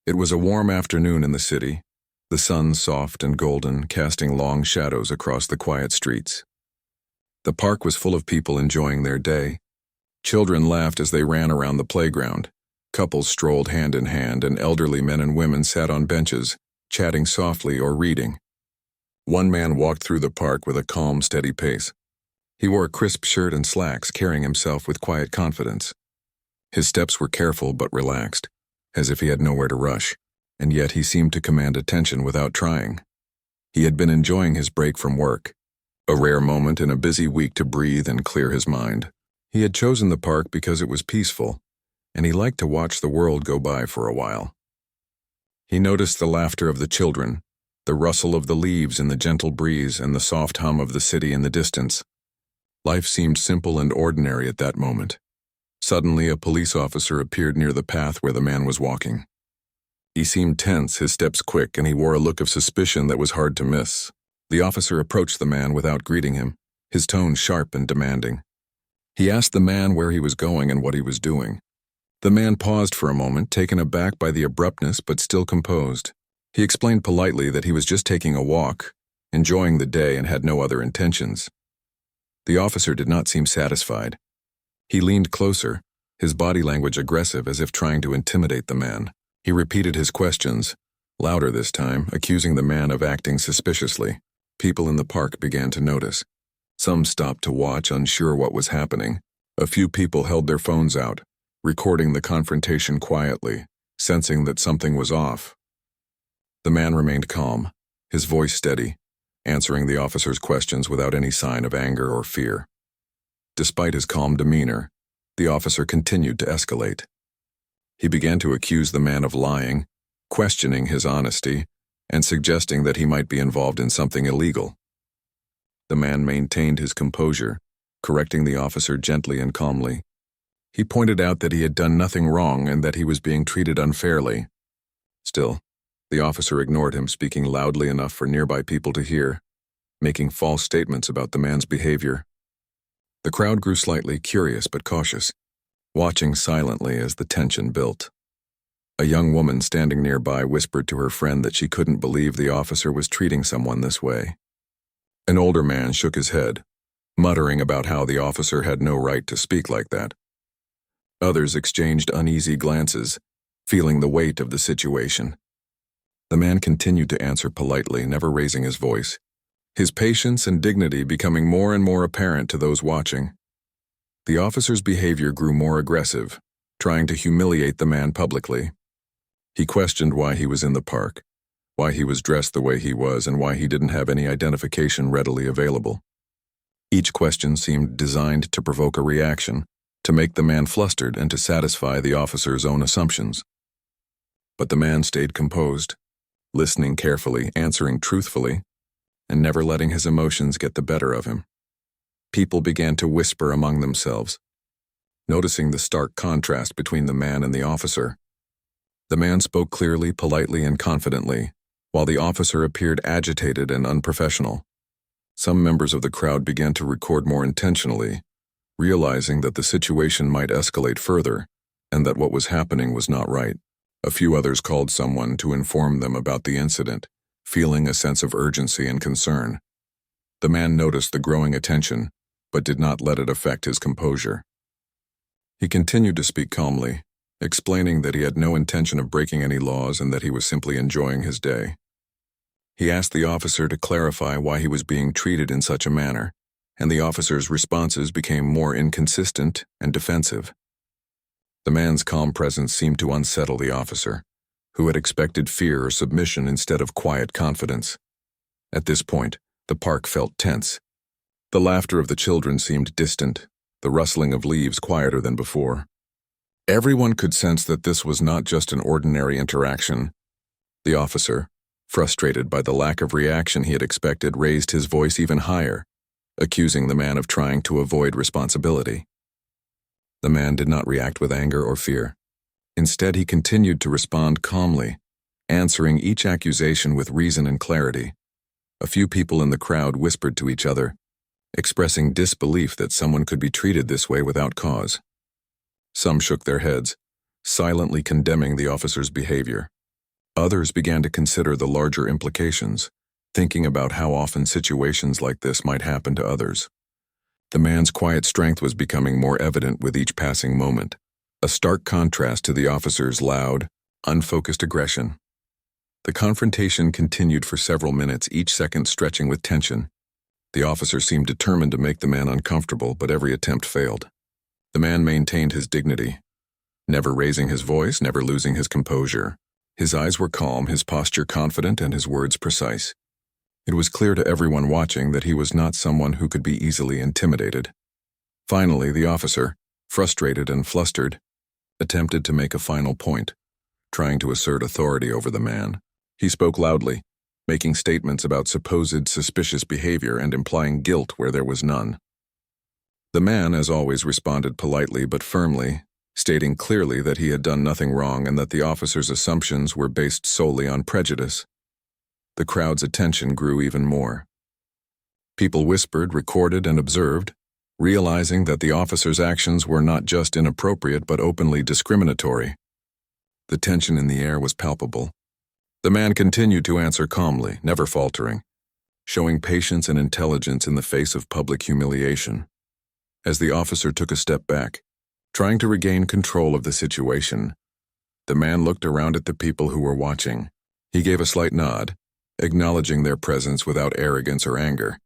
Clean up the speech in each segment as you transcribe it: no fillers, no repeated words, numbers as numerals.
It was a warm afternoon in the city, the sun soft and golden, casting long shadows across the quiet streets. The park was full of people enjoying their day. Children laughed as they ran around the playground. Couples strolled hand in hand, and elderly men and women sat on benches, chatting softly or reading. One man walked through the park with a calm, steady pace. He wore a crisp shirt and slacks, carrying himself with quiet confidence. His steps were careful but relaxed, as if he had nowhere to rush, and yet he seemed to command attention without trying. He had been enjoying his break from work, a rare moment in a busy week to breathe and clear his mind. He had chosen the park because it was peaceful, and he liked to watch the world go by for a while. He noticed the laughter of the children, the rustle of the leaves in the gentle breeze, and the soft hum of the city in the distance. Life seemed simple and ordinary at that moment. Suddenly, a police officer appeared near the path where the man was walking. He seemed tense, his steps quick, and he wore a look of suspicion that was hard to miss. The officer approached the man without greeting him, his tone sharp and demanding. He asked the man where he was going and what he was doing. The man paused for a moment, taken aback by the abruptness but still composed. He explained politely that he was just taking a walk, enjoying the day, and had no other intentions. The officer did not seem satisfied. He leaned closer, his body language aggressive, as if trying to intimidate the man. He repeated his questions, louder this time, accusing the man of acting suspiciously. People in the park began to notice. Some stopped to watch, unsure what was happening. A few people held their phones out, recording the confrontation quietly, sensing that something was off. The man remained calm, his voice steady, answering the officer's questions without any sign of anger or fear. Despite his calm demeanor, the officer continued to escalate. He began to accuse the man of lying, questioning his honesty, and suggesting that he might be involved in something illegal. The man maintained his composure, correcting the officer gently and calmly. He pointed out that he had done nothing wrong and that he was being treated unfairly. Still, the officer ignored him, speaking loudly enough for nearby people to hear, making false statements about the man's behavior. The crowd grew slightly curious but cautious, watching silently as the tension built. A young woman standing nearby whispered to her friend that she couldn't believe the officer was treating someone this way. An older man shook his head, muttering about how the officer had no right to speak like that. Others exchanged uneasy glances, feeling the weight of the situation. The man continued to answer politely, never raising his voice, his patience and dignity becoming more and more apparent to those watching. The officer's behavior grew more aggressive, trying to humiliate the man publicly. He questioned why he was in the park, why he was dressed the way he was, and why he didn't have any identification readily available. Each question seemed designed to provoke a reaction, to make the man flustered and to satisfy the officer's own assumptions. But the man stayed composed, listening carefully, answering truthfully, and never letting his emotions get the better of him. People began to whisper among themselves, noticing the stark contrast between the man and the officer. The man spoke clearly, politely, and confidently, while the officer appeared agitated and unprofessional. Some members of the crowd began to record more intentionally, realizing that the situation might escalate further and that what was happening was not right. A few others called someone to inform them about the incident, feeling a sense of urgency and concern. The man noticed the growing attention, but did not let it affect his composure. He continued to speak calmly, explaining that he had no intention of breaking any laws and that he was simply enjoying his day. He asked the officer to clarify why he was being treated in such a manner, and the officer's responses became more inconsistent and defensive. The man's calm presence seemed to unsettle the officer, who had expected fear or submission instead of quiet confidence. At this point, the park felt tense. The laughter of the children seemed distant, the rustling of leaves quieter than before. Everyone could sense that this was not just an ordinary interaction. The officer, frustrated by the lack of reaction he had expected, raised his voice even higher, accusing the man of trying to avoid responsibility. The man did not react with anger or fear. Instead, he continued to respond calmly, answering each accusation with reason and clarity. A few people in the crowd whispered to each other, expressing disbelief that someone could be treated this way without cause. Some shook their heads, silently condemning the officer's behavior. Others began to consider the larger implications, thinking about how often situations like this might happen to others. The man's quiet strength was becoming more evident with each passing moment, a stark contrast to the officer's loud, unfocused aggression. The confrontation continued for several minutes, each second stretching with tension. The officer seemed determined to make the man uncomfortable, but every attempt failed. The man maintained his dignity, never raising his voice, never losing his composure. His eyes were calm, his posture confident, and his words precise. It was clear to everyone watching that he was not someone who could be easily intimidated. Finally, the officer, frustrated and flustered, attempted to make a final point, trying to assert authority over the man. He spoke loudly, making statements about supposed suspicious behavior and implying guilt where there was none. The man, as always, responded politely but firmly, stating clearly that he had done nothing wrong and that the officer's assumptions were based solely on prejudice. The crowd's attention grew even more. People whispered, recorded, and observed, realizing that the officer's actions were not just inappropriate but openly discriminatory. The tension in the air was palpable. The man continued to answer calmly, never faltering, showing patience and intelligence in the face of public humiliation. As the officer took a step back, trying to regain control of the situation, the man looked around at the people who were watching. He gave a slight nod, acknowledging their presence without arrogance or anger.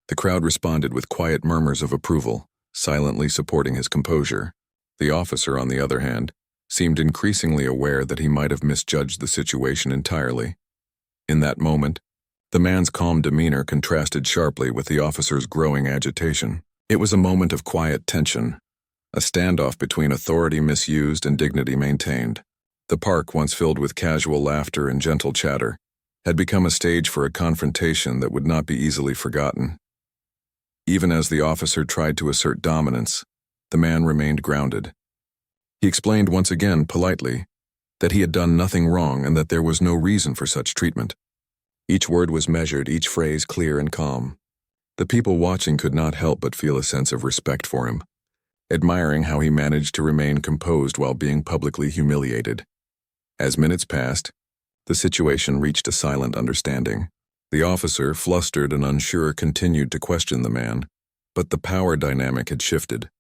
The crowd responded with quiet murmurs of approval, silently supporting his composure. The officer, on the other hand, seemed increasingly aware that he might have misjudged the situation entirely. In that moment, the man's calm demeanor contrasted sharply with the officer's growing agitation. It was a moment of quiet tension, a standoff between authority misused and dignity maintained. The park, once filled with casual laughter and gentle chatter, had become a stage for a confrontation that would not be easily forgotten. Even as the officer tried to assert dominance, the man remained grounded. He explained once again, politely, that he had done nothing wrong and that there was no reason for such treatment. Each word was measured, each phrase clear and calm. The people watching could not help but feel a sense of respect for him, admiring how he managed to remain composed while being publicly humiliated. As minutes passed, the situation reached a silent understanding. The officer, flustered and unsure, continued to question the man, but the power dynamic had shifted.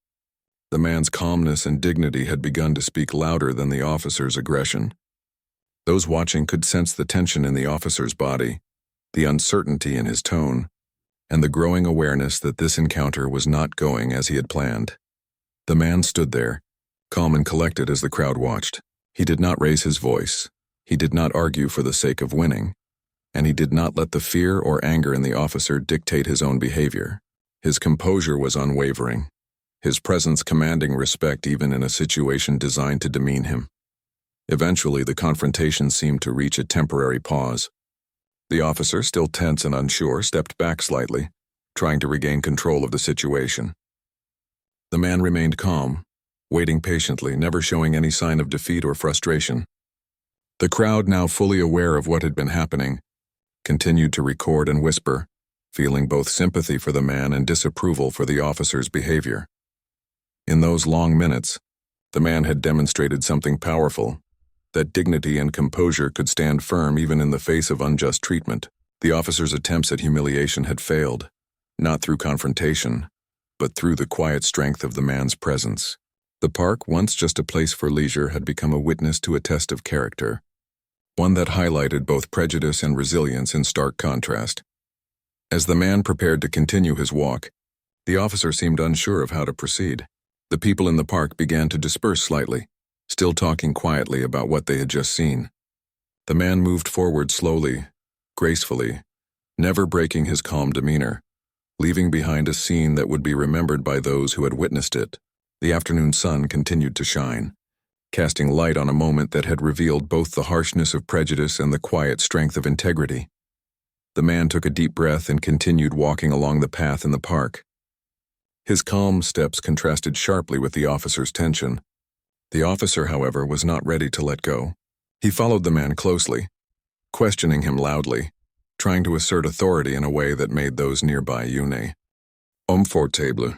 The man's calmness and dignity had begun to speak louder than the officer's aggression. Those watching could sense the tension in the officer's body, the uncertainty in his tone, and the growing awareness that this encounter was not going as he had planned. The man stood there, calm and collected as the crowd watched. He did not raise his voice. He did not argue for the sake of winning, and he did not let the fear or anger in the officer dictate his own behavior. His composure was unwavering, his presence commanding respect even in a situation designed to demean him. Eventually, the confrontation seemed to reach a temporary pause. The officer, still tense and unsure, stepped back slightly, trying to regain control of the situation. The man remained calm, waiting patiently, never showing any sign of defeat or frustration. The crowd, now fully aware of what had been happening, continued to record and whisper, feeling both sympathy for the man and disapproval for the officer's behavior. In those long minutes, the man had demonstrated something powerful, that dignity and composure could stand firm even in the face of unjust treatment. The officer's attempts at humiliation had failed, not through confrontation, but through the quiet strength of the man's presence. The park, once just a place for leisure, had become a witness to a test of character, one that highlighted both prejudice and resilience in stark contrast. As the man prepared to continue his walk, the officer seemed unsure of how to proceed. The people in the park began to disperse slightly, still talking quietly about what they had just seen. The man moved forward slowly, gracefully, never breaking his calm demeanor, leaving behind a scene that would be remembered by those who had witnessed it. The afternoon sun continued to shine, casting light on a moment that had revealed both the harshness of prejudice and the quiet strength of integrity. The man took a deep breath and continued walking along the path in the park. His calm steps contrasted sharply with the officer's tension. The officer, however, was not ready to let go. He followed the man closely, questioning him loudly, trying to assert authority in a way that made those nearby une. Comfortable.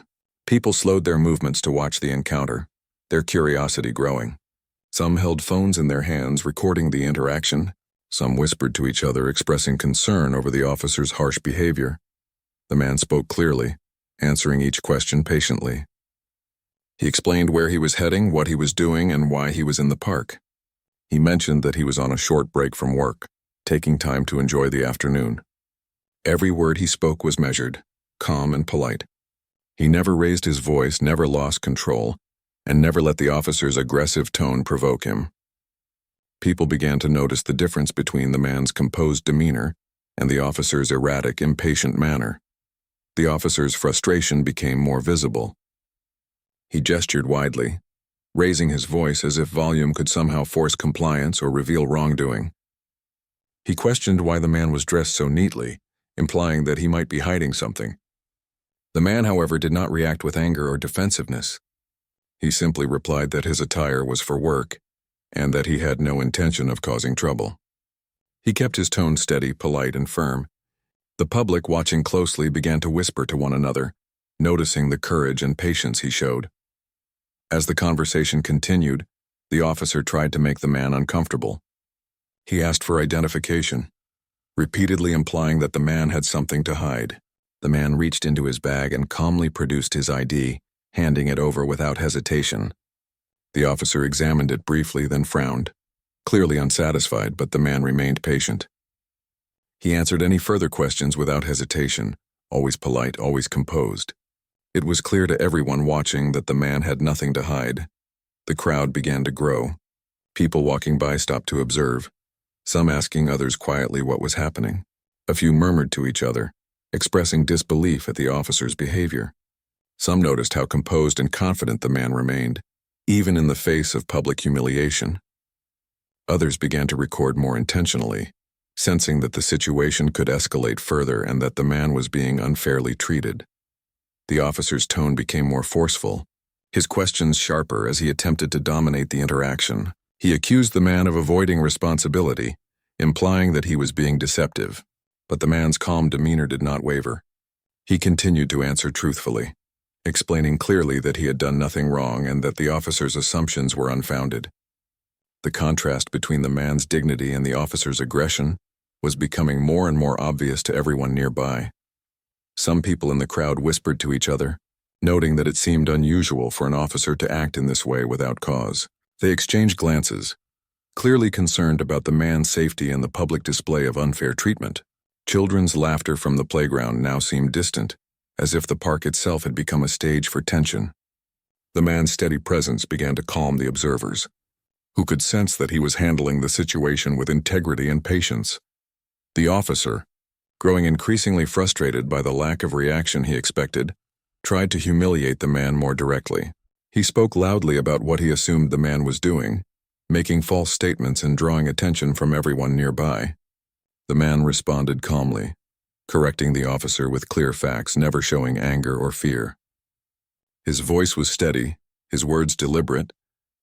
People slowed their movements to watch the encounter, their curiosity growing. Some held phones in their hands, recording the interaction, Some whispered to each other, expressing concern over the officer's harsh behavior. The man spoke clearly, answering each question patiently. He explained where he was heading, what he was doing, and why he was in the park. He mentioned that he was on a short break from work, taking time to enjoy the afternoon. Every word he spoke was measured, calm and polite. He never raised his voice, never lost control, and never let the officer's aggressive tone provoke him. People began to notice the difference between the man's composed demeanor and the officer's erratic, impatient manner. The officer's frustration became more visible. He gestured widely, raising his voice as if volume could somehow force compliance or reveal wrongdoing. He questioned why the man was dressed so neatly, implying that he might be hiding something. The man, however, did not react with anger or defensiveness. He simply replied that his attire was for work and that he had no intention of causing trouble. He kept his tone steady, polite, and firm. The public, watching closely, began to whisper to one another, noticing the courage and patience he showed. As the conversation continued, the officer tried to make the man uncomfortable. He asked for identification, repeatedly implying that the man had something to hide. The man reached into his bag and calmly produced his ID, handing it over without hesitation. The officer examined it briefly, then frowned, clearly unsatisfied, but the man remained patient. He answered any further questions without hesitation, always polite, always composed. It was clear to everyone watching that the man had nothing to hide. The crowd began to grow. People walking by stopped to observe, some asking others quietly what was happening. A few murmured to each other, expressing disbelief at the officer's behavior. Some noticed how composed and confident the man remained, even in the face of public humiliation. Others began to record more intentionally, sensing that the situation could escalate further and that the man was being unfairly treated. The officer's tone became more forceful, his questions sharper as he attempted to dominate the interaction. He accused the man of avoiding responsibility, implying that he was being deceptive, but the man's calm demeanor did not waver. He continued to answer truthfully, explaining clearly that he had done nothing wrong and that the officer's assumptions were unfounded. The contrast between the man's dignity and the officer's aggression was becoming more and more obvious to everyone nearby. Some people in the crowd whispered to each other, noting that it seemed unusual for an officer to act in this way without cause. They exchanged glances, clearly concerned about the man's safety and the public display of unfair treatment. Children's laughter from the playground now seemed distant, as if the park itself had become a stage for tension. The man's steady presence began to calm the observers, who could sense that he was handling the situation with integrity and patience. The officer, growing increasingly frustrated by the lack of reaction he expected, tried to humiliate the man more directly. He spoke loudly about what he assumed the man was doing, making false statements and drawing attention from everyone nearby. The man responded calmly, correcting the officer with clear facts, never showing anger or fear. His voice was steady, his words deliberate,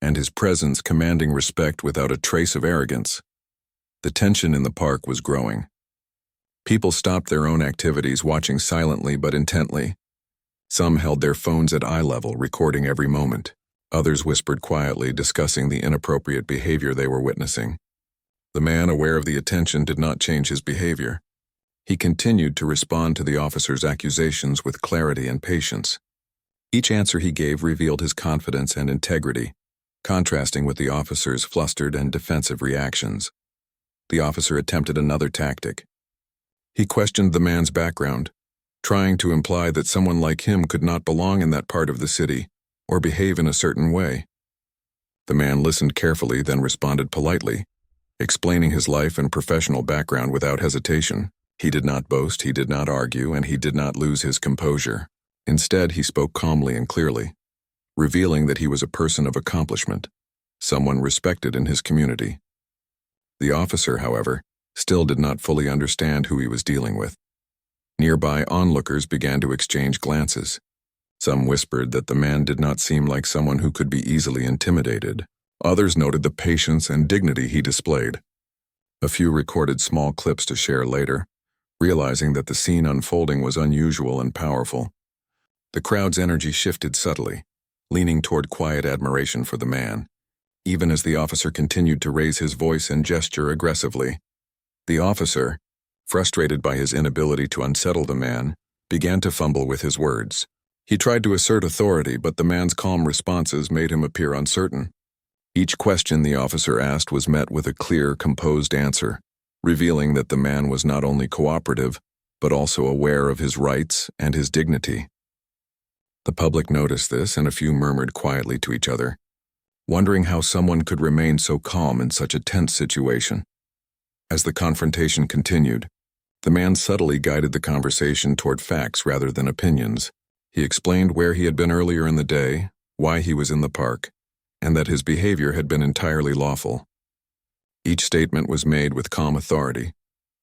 and his presence commanding respect without a trace of arrogance. The tension in the park was growing. People stopped their own activities, watching silently but intently. Some held their phones at eye level, recording every moment. Others whispered quietly, discussing the inappropriate behavior they were witnessing. The man, aware of the attention, did not change his behavior. He continued to respond to the officer's accusations with clarity and patience. Each answer he gave revealed his confidence and integrity, contrasting with the officer's flustered and defensive reactions. The officer attempted another tactic. He questioned the man's background, trying to imply that someone like him could not belong in that part of the city or behave in a certain way. The man listened carefully, then responded politely, explaining his life and professional background without hesitation. He did not boast, he did not argue, and he did not lose his composure. Instead, he spoke calmly and clearly, revealing that he was a person of accomplishment, someone respected in his community. The officer, however, still did not fully understand who he was dealing with. Nearby onlookers began to exchange glances. Some whispered that the man did not seem like someone who could be easily intimidated. Others noted the patience and dignity he displayed. A few recorded small clips to share later, realizing that the scene unfolding was unusual and powerful. The crowd's energy shifted subtly, leaning toward quiet admiration for the man, even as the officer continued to raise his voice and gesture aggressively. The officer, frustrated by his inability to unsettle the man, began to fumble with his words. He tried to assert authority, but the man's calm responses made him appear uncertain. Each question the officer asked was met with a clear, composed answer, revealing that the man was not only cooperative, but also aware of his rights and his dignity. The public noticed this, and a few murmured quietly to each other, wondering how someone could remain so calm in such a tense situation. As the confrontation continued, the man subtly guided the conversation toward facts rather than opinions. He explained where he had been earlier in the day, why he was in the park, and that his behavior had been entirely lawful. Each statement was made with calm authority,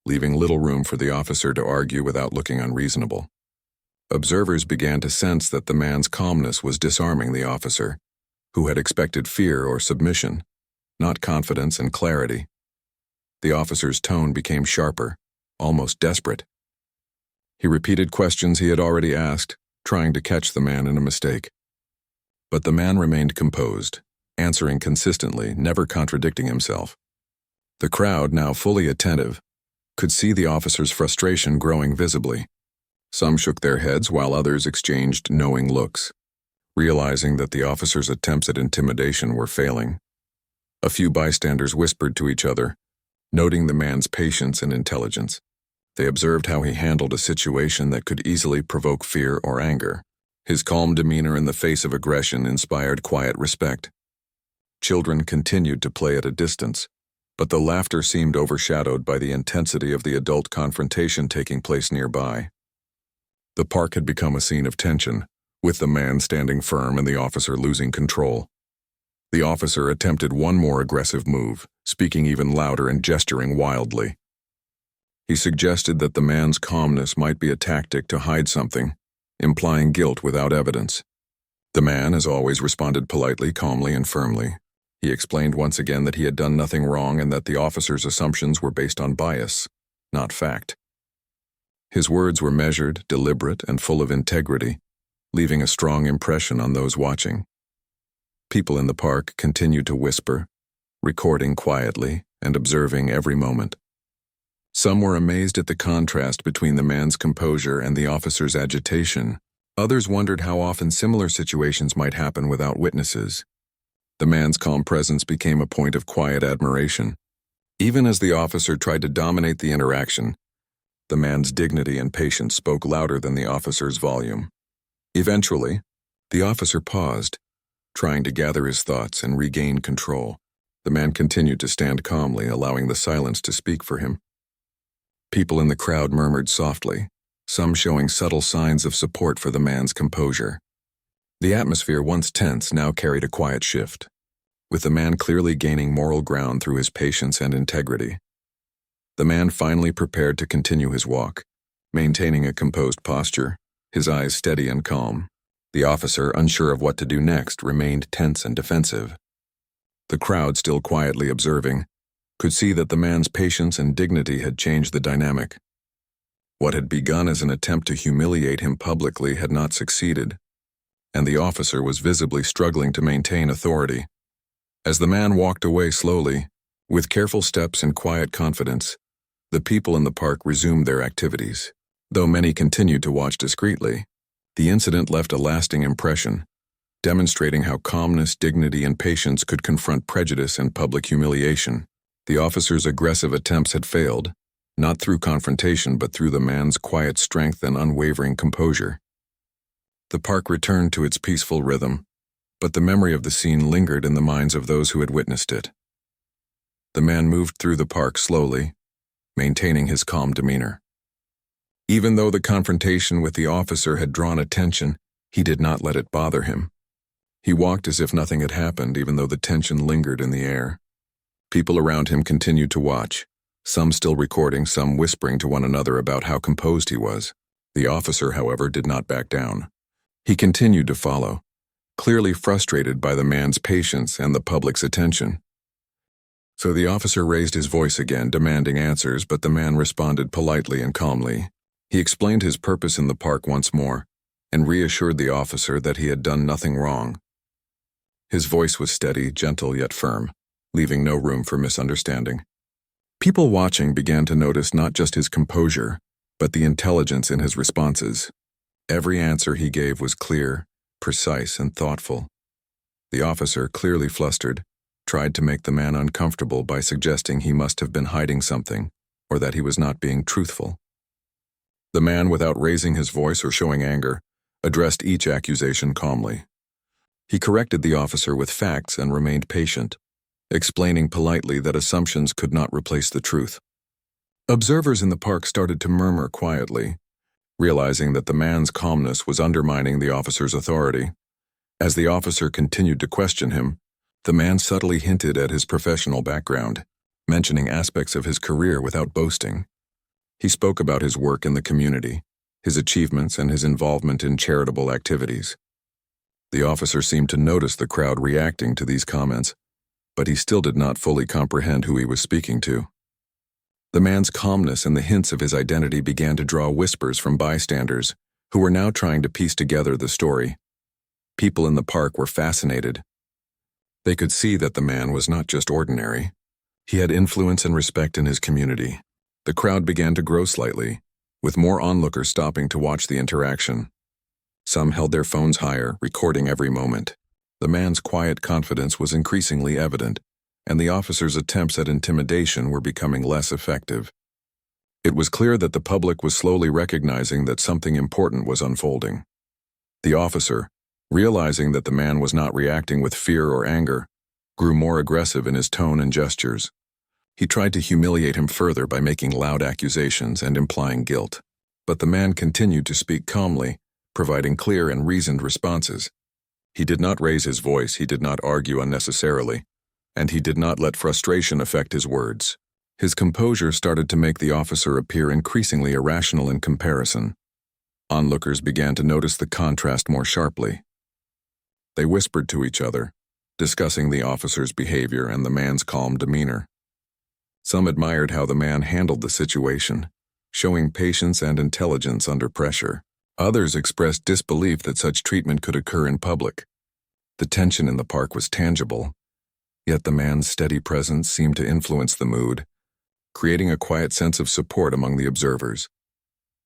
leaving little room for the officer to argue without looking unreasonable. Observers began to sense that the man's calmness was disarming the officer, who had expected fear or submission, not confidence and clarity. The officer's tone became sharper, almost desperate. He repeated questions he had already asked, trying to catch the man in a mistake. But the man remained composed, answering consistently, never contradicting himself. The crowd, now fully attentive, could see the officer's frustration growing visibly. Some shook their heads while others exchanged knowing looks, realizing that the officer's attempts at intimidation were failing. A few bystanders whispered to each other, noting the man's patience and intelligence. They observed how he handled a situation that could easily provoke fear or anger. His calm demeanor in the face of aggression inspired quiet respect. Children continued to play at a distance, but the laughter seemed overshadowed by the intensity of the adult confrontation taking place nearby. The park had become a scene of tension, with the man standing firm and the officer losing control. The officer attempted one more aggressive move, speaking even louder and gesturing wildly. He suggested that the man's calmness might be a tactic to hide something, implying guilt without evidence. The man, as always, responded politely, calmly, and firmly. He explained once again that he had done nothing wrong and that the officer's assumptions were based on bias, not fact. His words were measured, deliberate, and full of integrity, leaving a strong impression on those watching. People in the park continued to whisper, recording quietly and observing every moment. Some were amazed at the contrast between the man's composure and the officer's agitation. Others wondered how often similar situations might happen without witnesses. The man's calm presence became a point of quiet admiration. Even as the officer tried to dominate the interaction, the man's dignity and patience spoke louder than the officer's volume. Eventually, the officer paused, trying to gather his thoughts and regain control. The man continued to stand calmly, allowing the silence to speak for him. People in the crowd murmured softly, some showing subtle signs of support for the man's composure. The atmosphere, once tense, now carried a quiet shift, with the man clearly gaining moral ground through his patience and integrity. The man finally prepared to continue his walk, maintaining a composed posture, his eyes steady and calm. The officer, unsure of what to do next, remained tense and defensive. The crowd, still quietly observing, could see that the man's patience and dignity had changed the dynamic. What had begun as an attempt to humiliate him publicly had not succeeded, and the officer was visibly struggling to maintain authority. As the man walked away slowly, with careful steps and quiet confidence, the people in the park resumed their activities. Though many continued to watch discreetly, the incident left a lasting impression, demonstrating how calmness, dignity, and patience could confront prejudice and public humiliation. The officer's aggressive attempts had failed, not through confrontation but through the man's quiet strength and unwavering composure. The park returned to its peaceful rhythm, but the memory of the scene lingered in the minds of those who had witnessed it. The man moved through the park slowly, maintaining his calm demeanor. Even though the confrontation with the officer had drawn attention, he did not let it bother him. He walked as if nothing had happened, even though the tension lingered in the air. People around him continued to watch, some still recording, some whispering to one another about how composed he was. The officer, however, did not back down. He continued to follow, clearly frustrated by the man's patience and the public's attention. So the officer raised his voice again, demanding answers, but the man responded politely and calmly. He explained his purpose in the park once more, and reassured the officer that he had done nothing wrong. His voice was steady, gentle, yet firm, leaving no room for misunderstanding. People watching began to notice not just his composure, but the intelligence in his responses. Every answer he gave was clear, precise, and thoughtful. The officer, clearly flustered, tried to make the man uncomfortable by suggesting he must have been hiding something, or that he was not being truthful. The man, without raising his voice or showing anger, addressed each accusation calmly. He corrected the officer with facts and remained patient, explaining politely that assumptions could not replace the truth. Observers in the park started to murmur quietly, realizing that the man's calmness was undermining the officer's authority. As the officer continued to question him, the man subtly hinted at his professional background, mentioning aspects of his career without boasting. He spoke about his work in the community, his achievements, and his involvement in charitable activities. The officer seemed to notice the crowd reacting to these comments, but he still did not fully comprehend who he was speaking to. The man's calmness and the hints of his identity began to draw whispers from bystanders, who were now trying to piece together the story. People in the park were fascinated. They could see that the man was not just ordinary. He had influence and respect in his community. The crowd began to grow slightly, with more onlookers stopping to watch the interaction. Some held their phones higher, recording every moment. The man's quiet confidence was increasingly evident, and the officer's attempts at intimidation were becoming less effective. It was clear that the public was slowly recognizing that something important was unfolding. The officer, realizing that the man was not reacting with fear or anger, grew more aggressive in his tone and gestures. He tried to humiliate him further by making loud accusations and implying guilt. But the man continued to speak calmly, providing clear and reasoned responses. He did not raise his voice, he did not argue unnecessarily, and he did not let frustration affect his words. His composure started to make the officer appear increasingly irrational in comparison. Onlookers began to notice the contrast more sharply. They whispered to each other, discussing the officer's behavior and the man's calm demeanor. Some admired how the man handled the situation, showing patience and intelligence under pressure. Others expressed disbelief that such treatment could occur in public. The tension in the park was tangible, yet the man's steady presence seemed to influence the mood, creating a quiet sense of support among the observers.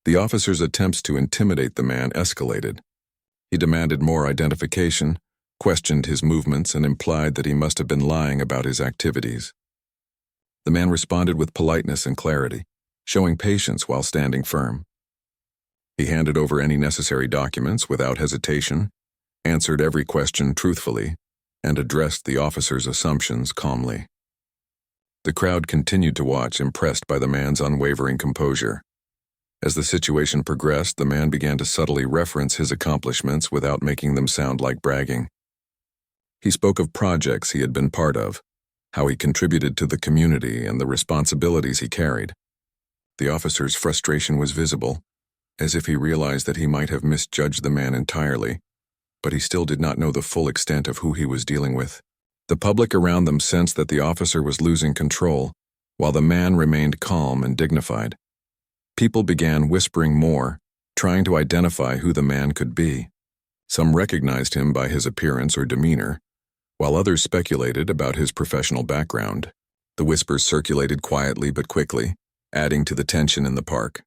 The officer's attempts to intimidate the man escalated. He demanded more identification, questioned his movements, and implied that he must have been lying about his activities. The man responded with politeness and clarity, showing patience while standing firm. He handed over any necessary documents without hesitation, answered every question truthfully, and addressed the officer's assumptions calmly. The crowd continued to watch, impressed by the man's unwavering composure. As the situation progressed, the man began to subtly reference his accomplishments without making them sound like bragging. He spoke of projects he had been part of, how he contributed to the community, and the responsibilities he carried. The officer's frustration was visible, as if he realized that he might have misjudged the man entirely, but he still did not know the full extent of who he was dealing with. The public around them sensed that the officer was losing control, while the man remained calm and dignified. People began whispering more, trying to identify who the man could be. Some recognized him by his appearance or demeanor, while others speculated about his professional background. The whispers circulated quietly but quickly, adding to the tension in the park.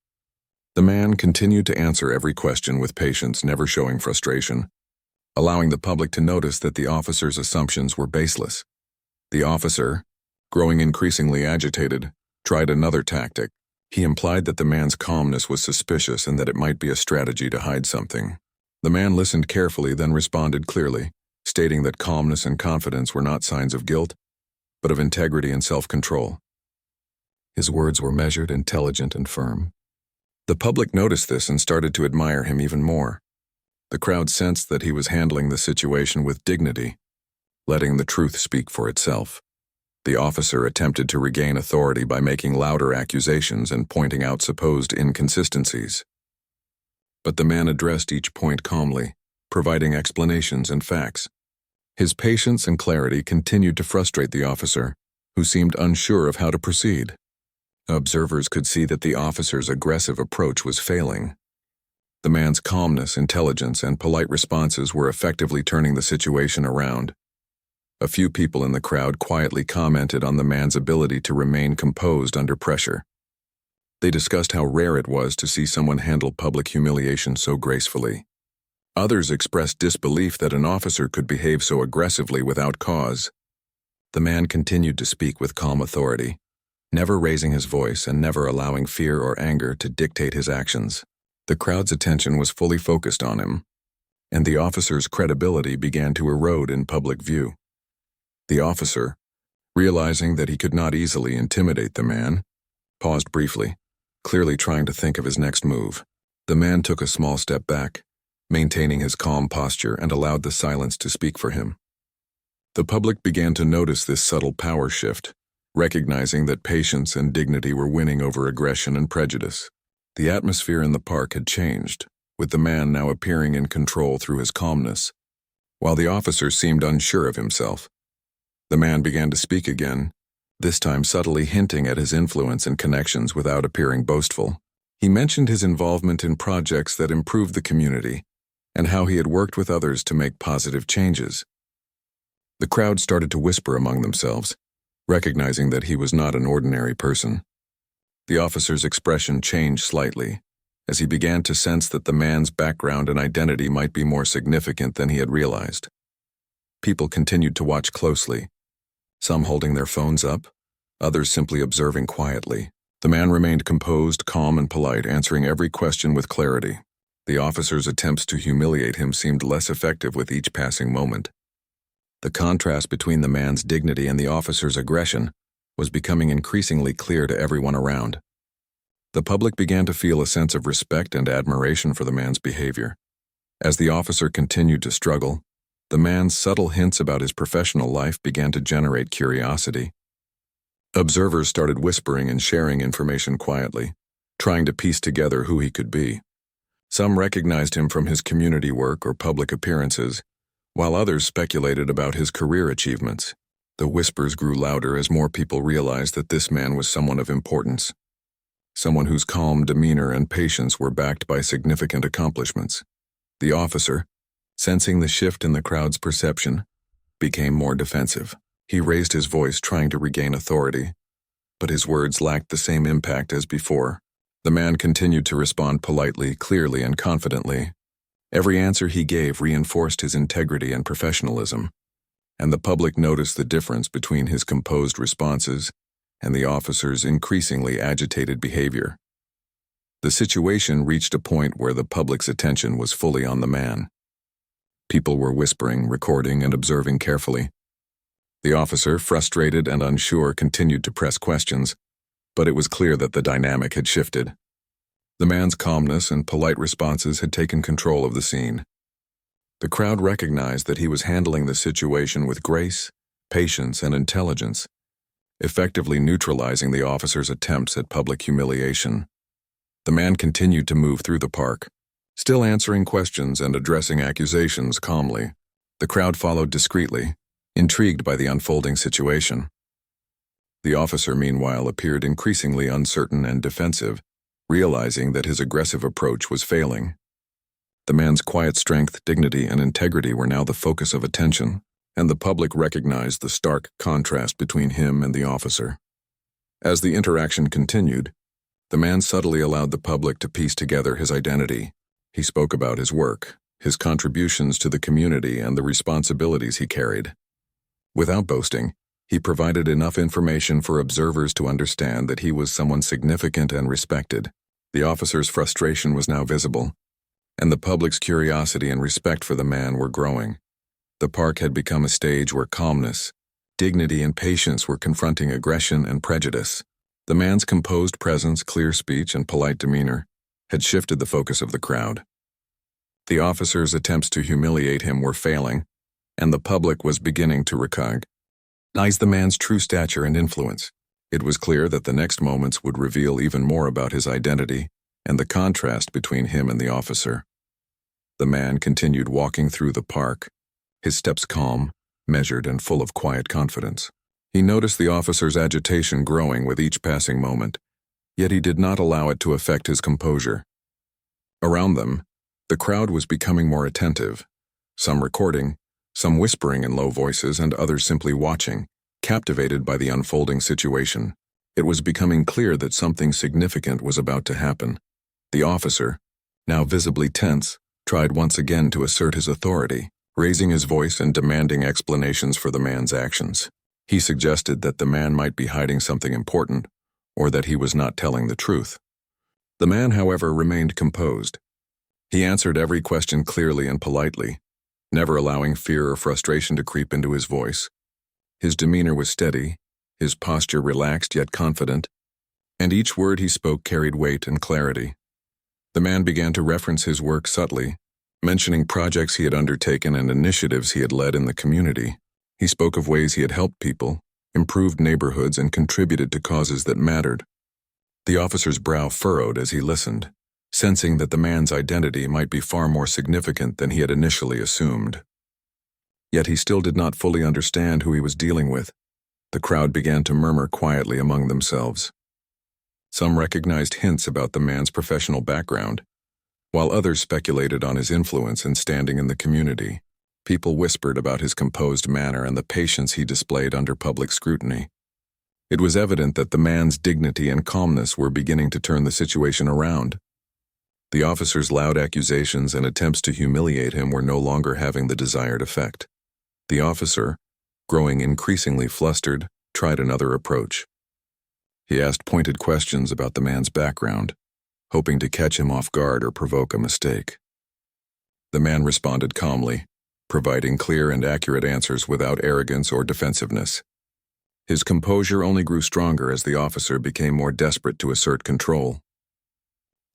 The man continued to answer every question with patience, never showing frustration, allowing the public to notice that the officer's assumptions were baseless. The officer, growing increasingly agitated, tried another tactic. He implied that the man's calmness was suspicious and that it might be a strategy to hide something. The man listened carefully, then responded clearly, stating that calmness and confidence were not signs of guilt, but of integrity and self-control. His words were measured, intelligent, and firm. The public noticed this and started to admire him even more. The crowd sensed that he was handling the situation with dignity, letting the truth speak for itself. The officer attempted to regain authority by making louder accusations and pointing out supposed inconsistencies. But the man addressed each point calmly, providing explanations and facts. His patience and clarity continued to frustrate the officer, who seemed unsure of how to proceed. Observers could see that the officer's aggressive approach was failing. The man's calmness, intelligence, and polite responses were effectively turning the situation around. A few people in the crowd quietly commented on the man's ability to remain composed under pressure. They discussed how rare it was to see someone handle public humiliation so gracefully. Others expressed disbelief that an officer could behave so aggressively without cause. The man continued to speak with calm authority, never raising his voice and never allowing fear or anger to dictate his actions. The crowd's attention was fully focused on him, and the officer's credibility began to erode in public view. The officer, realizing that he could not easily intimidate the man, paused briefly, clearly trying to think of his next move. The man took a small step back, maintaining his calm posture, and allowed the silence to speak for him. The public began to notice this subtle power shift, recognizing that patience and dignity were winning over aggression and prejudice. The atmosphere in the park had changed, with the man now appearing in control through his calmness, while the officer seemed unsure of himself. The man began to speak again, this time subtly hinting at his influence and connections without appearing boastful. He mentioned his involvement in projects that improved the community and how he had worked with others to make positive changes. The crowd started to whisper among themselves, recognizing that he was not an ordinary person. The officer's expression changed slightly, as he began to sense that the man's background and identity might be more significant than he had realized. People continued to watch closely, some holding their phones up, others simply observing quietly. The man remained composed, calm, and polite, answering every question with clarity. The officer's attempts to humiliate him seemed less effective with each passing moment. The contrast between the man's dignity and the officer's aggression was becoming increasingly clear to everyone around. The public began to feel a sense of respect and admiration for the man's behavior. As the officer continued to struggle, the man's subtle hints about his professional life began to generate curiosity. Observers started whispering and sharing information quietly, trying to piece together who he could be. Some recognized him from his community work or public appearances, while others speculated about his career achievements. The whispers grew louder as more people realized that this man was someone of importance, someone whose calm demeanor and patience were backed by significant accomplishments. The officer, sensing the shift in the crowd's perception, became more defensive. He raised his voice, trying to regain authority, but his words lacked the same impact as before. The man continued to respond politely, clearly, and confidently. Every answer he gave reinforced his integrity and professionalism, and the public noticed the difference between his composed responses and the officer's increasingly agitated behavior. The situation reached a point where the public's attention was fully on the man. People were whispering, recording, and observing carefully. The officer, frustrated and unsure, continued to press questions, but it was clear that the dynamic had shifted. The man's calmness and polite responses had taken control of the scene. The crowd recognized that he was handling the situation with grace, patience, and intelligence, effectively neutralizing the officer's attempts at public humiliation. The man continued to move through the park, still answering questions and addressing accusations calmly. The crowd followed discreetly, intrigued by the unfolding situation. The officer, meanwhile, appeared increasingly uncertain and defensive, realizing that his aggressive approach was failing. The man's quiet strength, dignity, and integrity were now the focus of attention, and the public recognized the stark contrast between him and the officer. As the interaction continued, the man subtly allowed the public to piece together his identity. He spoke about his work, his contributions to the community, and the responsibilities he carried. Without boasting, he provided enough information for observers to understand that he was someone significant and respected. The officer's frustration was now visible, and the public's curiosity and respect for the man were growing. The park had become a stage where calmness, dignity, and patience were confronting aggression and prejudice. The man's composed presence, clear speech, and polite demeanor had shifted the focus of the crowd. The officer's attempts to humiliate him were failing, and the public was beginning to recognize the man's true stature and influence. It was clear that the next moments would reveal even more about his identity and the contrast between him and the officer. The man continued walking through the park, his steps calm, measured, and full of quiet confidence. He noticed the officer's agitation growing with each passing moment, yet he did not allow it to affect his composure. Around them, the crowd was becoming more attentive, some recording, some whispering in low voices and others simply watching, captivated by the unfolding situation. It was becoming clear that something significant was about to happen. The officer, now visibly tense, tried once again to assert his authority, raising his voice and demanding explanations for the man's actions. He suggested that the man might be hiding something important, or that he was not telling the truth. The man, however, remained composed. He answered every question clearly and politely, never allowing fear or frustration to creep into his voice. His demeanor was steady, his posture relaxed yet confident, and each word he spoke carried weight and clarity. The man began to reference his work subtly, mentioning projects he had undertaken and initiatives he had led in the community. He spoke of ways he had helped people, improved neighborhoods, and contributed to causes that mattered. The officer's brow furrowed as he listened, sensing that the man's identity might be far more significant than he had initially assumed. Yet he still did not fully understand who he was dealing with. The crowd began to murmur quietly among themselves. Some recognized hints about the man's professional background, while others speculated on his influence and standing in the community. People whispered about his composed manner and the patience he displayed under public scrutiny. It was evident that the man's dignity and calmness were beginning to turn the situation around. The officer's loud accusations and attempts to humiliate him were no longer having the desired effect. The officer, growing increasingly flustered, tried another approach. He asked pointed questions about the man's background, hoping to catch him off guard or provoke a mistake. The man responded calmly, providing clear and accurate answers without arrogance or defensiveness. His composure only grew stronger as the officer became more desperate to assert control.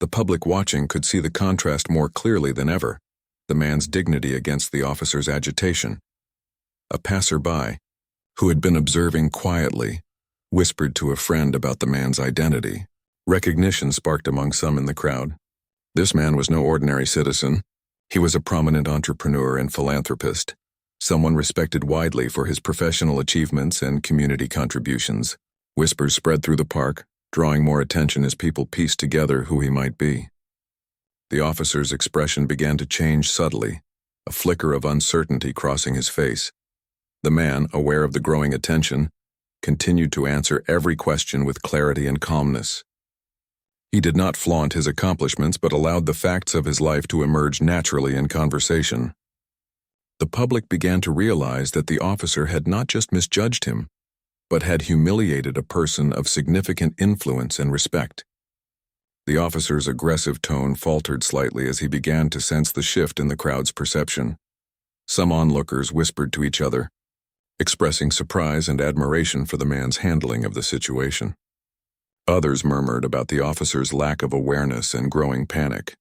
The public watching could see the contrast more clearly than ever, the man's dignity against the officer's agitation. A passerby, who had been observing quietly, whispered to a friend about the man's identity. Recognition sparked among some in the crowd. This man was no ordinary citizen. He was a prominent entrepreneur and philanthropist, someone respected widely for his professional achievements and community contributions. Whispers spread through the park, drawing more attention as people pieced together who he might be. The officer's expression began to change subtly, a flicker of uncertainty crossing his face. The man, aware of the growing attention, continued to answer every question with clarity and calmness. He did not flaunt his accomplishments but allowed the facts of his life to emerge naturally in conversation. The public began to realize that the officer had not just misjudged him, but had humiliated a person of significant influence and respect. The officer's aggressive tone faltered slightly as he began to sense the shift in the crowd's perception. Some onlookers whispered to each other, expressing surprise and admiration for the man's handling of the situation. Others murmured about the officer's lack of awareness and growing panic.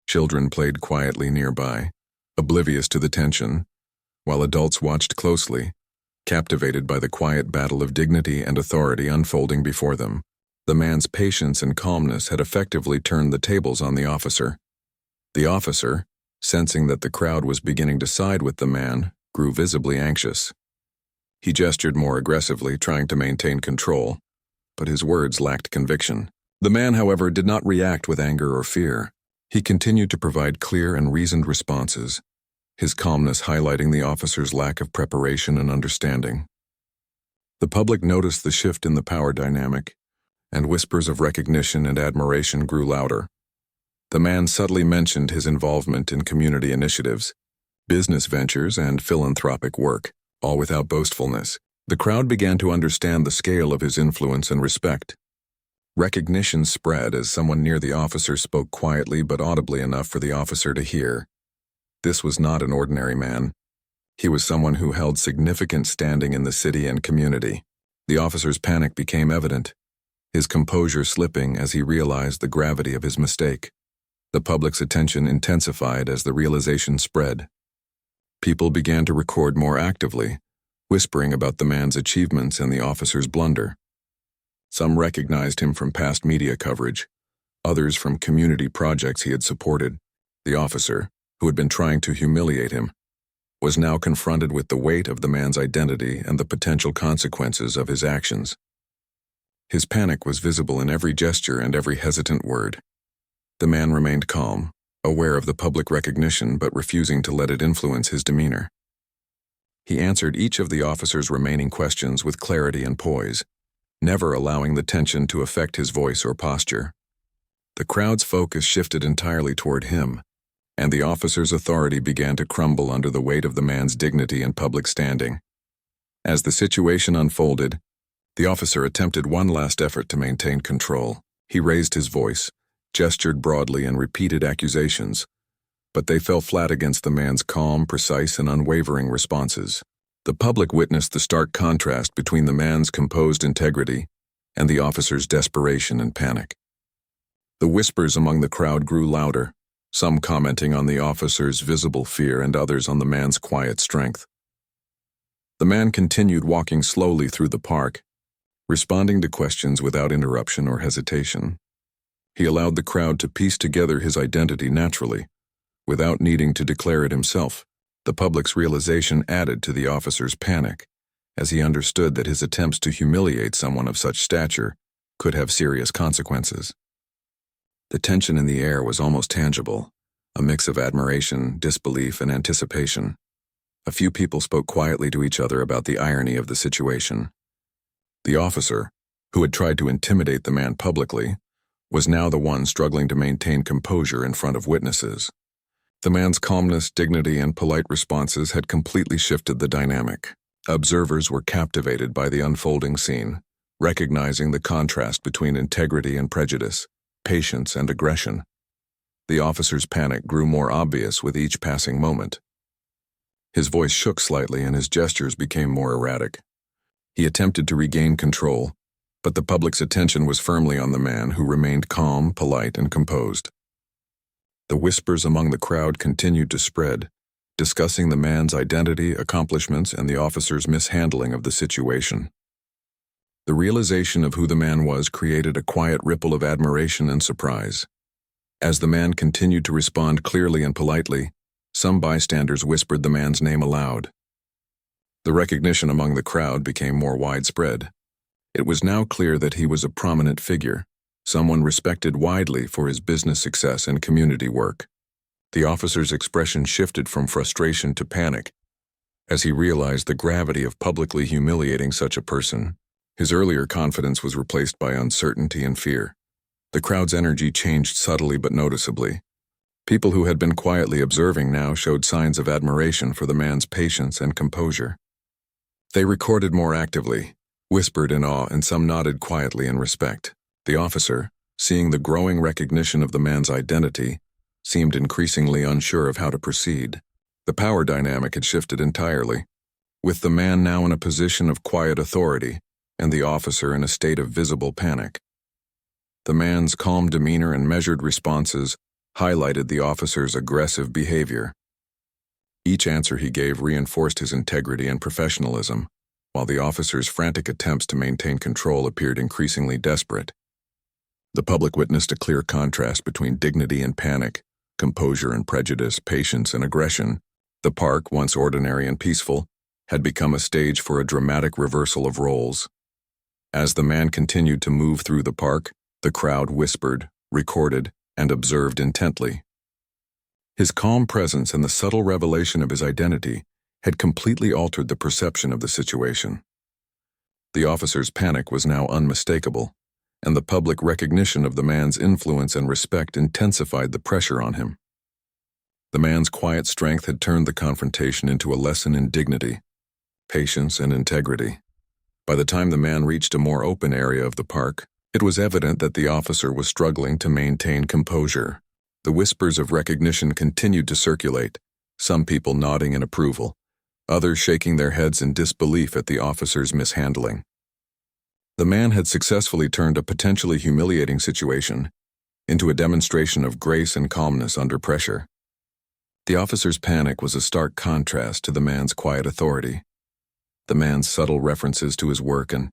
Children played quietly nearby, oblivious to the tension, while adults watched closely, captivated by the quiet battle of dignity and authority unfolding before them. The man's patience and calmness had effectively turned the tables on the officer. The officer, sensing that the crowd was beginning to side with the man, grew visibly anxious. He gestured more aggressively, trying to maintain control, but his words lacked conviction. The man, however, did not react with anger or fear. He continued to provide clear and reasoned responses, his calmness highlighting the officer's lack of preparation and understanding. The public noticed the shift in the power dynamic, and whispers of recognition and admiration grew louder. The man subtly mentioned his involvement in community initiatives, business ventures, and philanthropic work, all without boastfulness. The crowd began to understand the scale of his influence and respect. Recognition spread as someone near the officer spoke quietly but audibly enough for the officer to hear. This was not an ordinary man. He was someone who held significant standing in the city and community. The officer's panic became evident, his composure slipping as he realized the gravity of his mistake. The public's attention intensified as the realization spread. People began to record more actively, whispering about the man's achievements and the officer's blunder. Some recognized him from past media coverage, others from community projects he had supported. The officer, who had been trying to humiliate him, was now confronted with the weight of the man's identity and the potential consequences of his actions. His panic was visible in every gesture and every hesitant word. The man remained calm, aware of the public recognition but refusing to let it influence his demeanor. He answered each of the officer's remaining questions with clarity and poise, never allowing the tension to affect his voice or posture. The crowd's focus shifted entirely toward him, and the officer's authority began to crumble under the weight of the man's dignity and public standing. As the situation unfolded, the officer attempted one last effort to maintain control. He raised his voice, gestured broadly, and repeated accusations, but they fell flat against the man's calm, precise, and unwavering responses. The public witnessed the stark contrast between the man's composed integrity and the officer's desperation and panic. The whispers among the crowd grew louder, some commenting on the officer's visible fear and others on the man's quiet strength. The man continued walking slowly through the park, responding to questions without interruption or hesitation. He allowed the crowd to piece together his identity naturally, without needing to declare it himself. The public's realization added to the officer's panic, as he understood that his attempts to humiliate someone of such stature could have serious consequences. The tension in the air was almost tangible, a mix of admiration, disbelief, and anticipation. A few people spoke quietly to each other about the irony of the situation. The officer, who had tried to intimidate the man publicly, was now the one struggling to maintain composure in front of witnesses. The man's calmness, dignity, and polite responses had completely shifted the dynamic. Observers were captivated by the unfolding scene, recognizing the contrast between integrity and prejudice, patience and aggression. The officer's panic grew more obvious with each passing moment. His voice shook slightly and his gestures became more erratic. He attempted to regain control, but the public's attention was firmly on the man, who remained calm, polite, and composed. The whispers among the crowd continued to spread, discussing the man's identity, accomplishments, and the officer's mishandling of the situation. The realization of who the man was created a quiet ripple of admiration and surprise. As the man continued to respond clearly and politely, some bystanders whispered the man's name aloud. The recognition among the crowd became more widespread. It was now clear that he was a prominent figure, someone respected widely for his business success and community work. The officer's expression shifted from frustration to panic as he realized the gravity of publicly humiliating such a person. His earlier confidence was replaced by uncertainty and fear. The crowd's energy changed subtly but noticeably. People who had been quietly observing now showed signs of admiration for the man's patience and composure. They recorded more actively, whispered in awe, and some nodded quietly in respect. The officer, seeing the growing recognition of the man's identity, seemed increasingly unsure of how to proceed. The power dynamic had shifted entirely, with the man now in a position of quiet authority and the officer in a state of visible panic. The man's calm demeanor and measured responses highlighted the officer's aggressive behavior. Each answer he gave reinforced his integrity and professionalism, while the officer's frantic attempts to maintain control appeared increasingly desperate. The public witnessed a clear contrast between dignity and panic, composure and prejudice, patience and aggression. The park, once ordinary and peaceful, had become a stage for a dramatic reversal of roles. As the man continued to move through the park, the crowd whispered, recorded, and observed intently. His calm presence and the subtle revelation of his identity had completely altered the perception of the situation. The officer's panic was now unmistakable, and the public recognition of the man's influence and respect intensified the pressure on him. The man's quiet strength had turned the confrontation into a lesson in dignity, patience, and integrity. By the time the man reached a more open area of the park, it was evident that the officer was struggling to maintain composure. The whispers of recognition continued to circulate, some people nodding in approval, others shaking their heads in disbelief at the officer's mishandling. The man had successfully turned a potentially humiliating situation into a demonstration of grace and calmness under pressure. The officer's panic was a stark contrast to the man's quiet authority. The man's subtle references to his work and